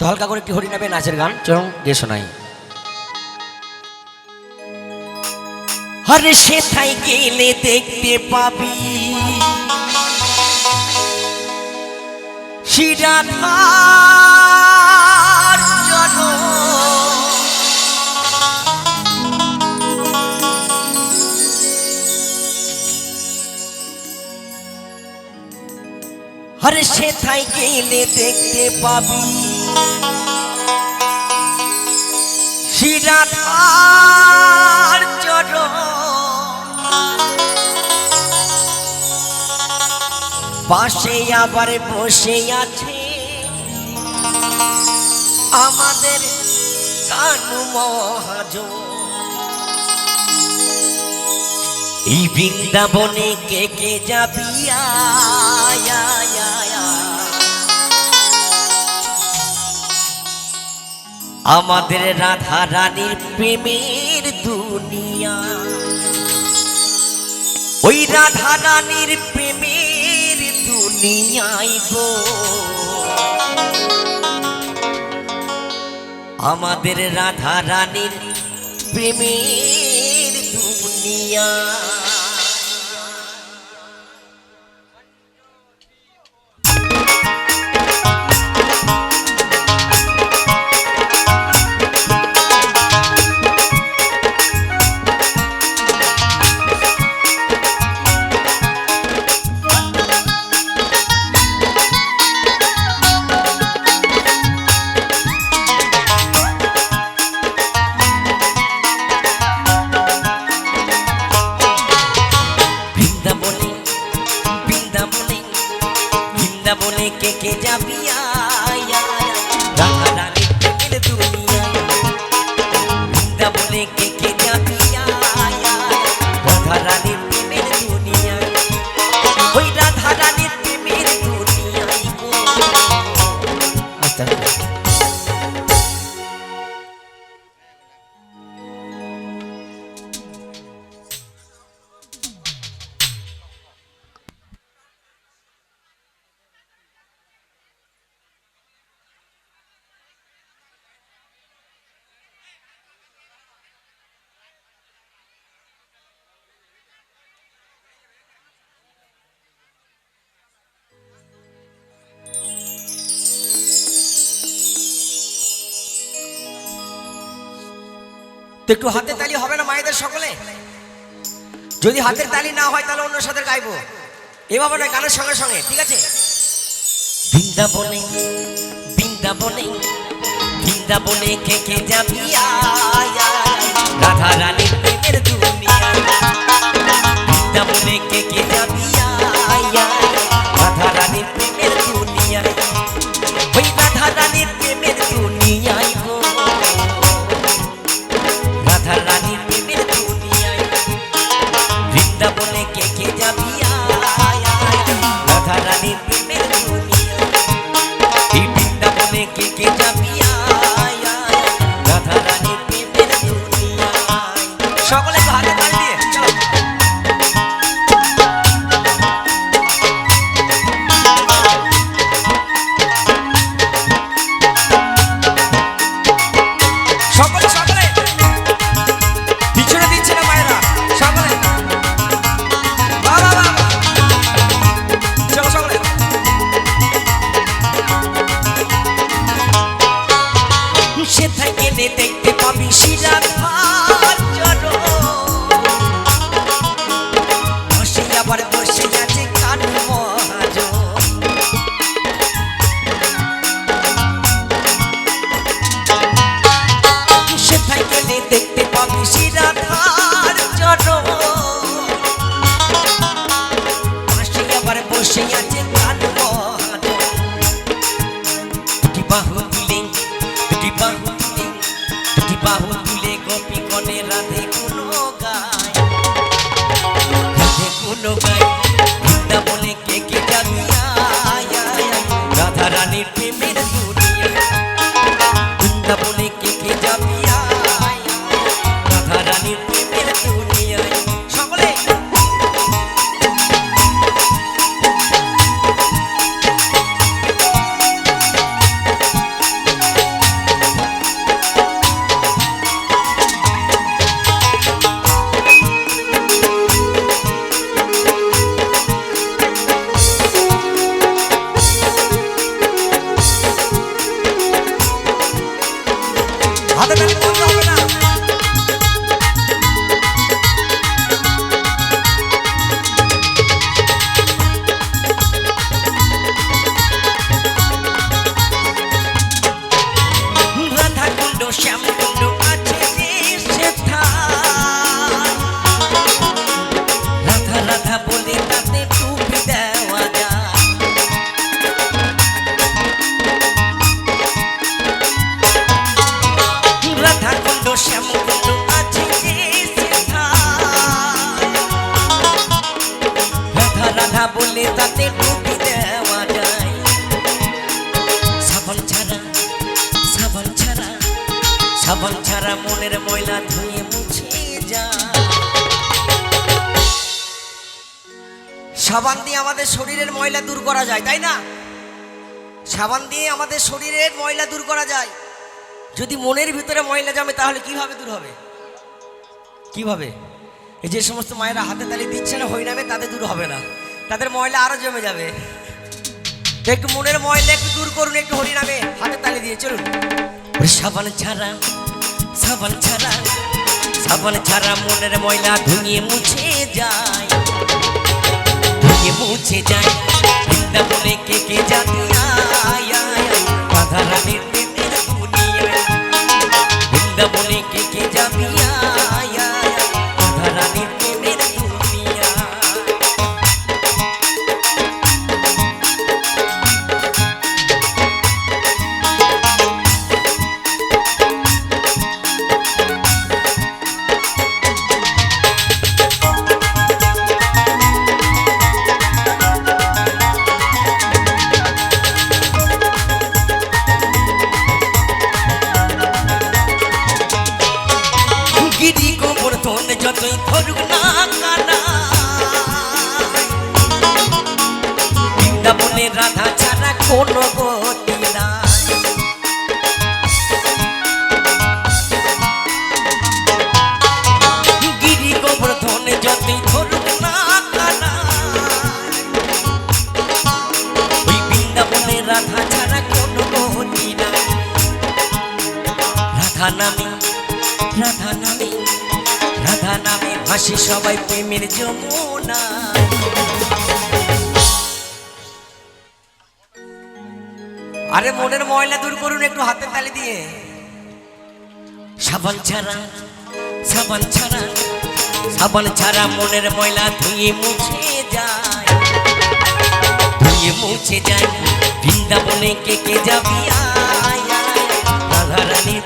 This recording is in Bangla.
তো হালকা করে একটি হরিনামে নাচের গান চরম গিয়ে শোনাই। হরে সেথায় গেলে দেখতে পাবি শিরাধার জন, হরে সেথায় গেলে দেখতে পাবি শিরাধার জন, পাশে আবার বসে আছে আমাদের কানু মহাজন। এই বৃন্দাবনে কে কে যাবি আমাদের রাধা রানীর প্রেমের দুনিয়া, ওই রাধা রানীর প্রেমের দুনিয়ায় গো আমাদের রাধা রানীর প্রেমের দুনিয়া। বৃন্দাবনে কে কে যাবি রাধা রানীর প্রেমের দুনিয়ায়, বৃন্দাবনে কে কে যাবি রাধা রানীর প্রেমের দুনিয়ায়, ওই রাধা রানীর প্রেমের দুনিয়ায় গো। তো একটু হাতের তালি হবে না মায়েদের সকলে? যদি হাতের তালি না হয় তাহলে অন্য সাথে গাইবো, এভাবে নয়, গানের সঙ্গে সঙ্গে, ঠিক আছে? বৃন্দাবনে বৃন্দাবনে বৃন্দাবনে কে কে যাবি রাধা রানীর প্রেমের দুনিয়ায়, বৃন্দাবনে কে কে যাবি রাধা রানীর প্রেমের দুনিয়ায়, ওই রাধা রানীর প্রেমের দুনিয়ায় গো রাধা রানীর প্রেমের দুনিয়ায়, বৃন্দাবনে কে কে যাবি রাধা রানীর প্রেমের দুনিয়ায়, এই বৃন্দাবনে কে কে যাবি রাধা রানীর প্রেমের দুনিয়ায়। সকলে হাতে তালি দিয়ে চলো। সকলে সকলে পিছনে দিচ্ছে না মায়েরা, সকলে বাবা বাবা চলো সকলে। সেথায় গেলে দেখতে পাবি শিরাধার জন, বসে আবার বসে আছে কানু মহাজন, সেথায় গেলে দেখতে পাবি শিরাধার জন, বসে আবার বসে আছে কানু মহাজন, দুটি বাহু তুলে দুটি বাহু তুলে দুটি বাহু তুলে গোপী গণে রাধে কোনো গায় রাধে কোনো গায়, বৃন্দাবনে কে কে যাবি রাধা রানীর প্রেমের দুনিয়ায়, বৃন্দাবনে কে কে যাবি রাধা রানীর প্রেমের দুনিয়ায়। সকলে সাবান ছাড়া মনের ময়লা ধুয়ে মুছে যায়। সাবান দিয়ে আমাদের শরীরের ময়লা দূর করা যায়, তাই না? সাবান দিয়ে আমাদের শরীরের ময়লা দূর করা যায়। যদি মনের ভিতরে ময়লা জমে তাহলে কিভাবে দূর হবে? কিভাবে? এই যে সমস্ত মায়েরা হাতে তালি দিচ্ছে না হরিনামে, তাদের দূর হবে না, তাদের ময়লা আরো জমে যাবে। একটু মনের ময়লা একটু দূর করুন, একটু হরিনামে হাতে তালি দিয়ে চলুন। সাবান ছাড়া, সাবান ছাড়া, সাবান ছাড়া মনের ময়লা ধুয়ে মুছে যায়, ধুয়ে মুছে যায়। বৃন্দাবনে কে কে যাতে রাধা রানীর প্রেমের দুনিয়ায়, বৃন্দাবনে কে কে যাবি রাধা রানীর প্রেমের দুনিয়ায়। গিরি গোবর্ধন যতই ধরুক না কানা, বৃন্দাবনে রাধা ছাড়া কোনো গতি নাই। গিরি গোবর্ধন যতই ধরুক না কানা, ওই বৃন্দাবনে রাধা ছাড়া কোনো গতি নাই। রাধা নামে, রাধা নামে, রাধা নামে ভাসি সবাই প্রেমের যমুনা। আরে মনের ময়লা দূর করুন একটু হাতে তালি দিয়ে। সাবান ছাড়া, সাবান ছাড়া, সাবান ছাড়া মনের ময়লা ধুয়ে মুছে যায়, ধুয়ে মুছে যায়। বৃন্দাবনে কে কে যাবি রাধা রানীর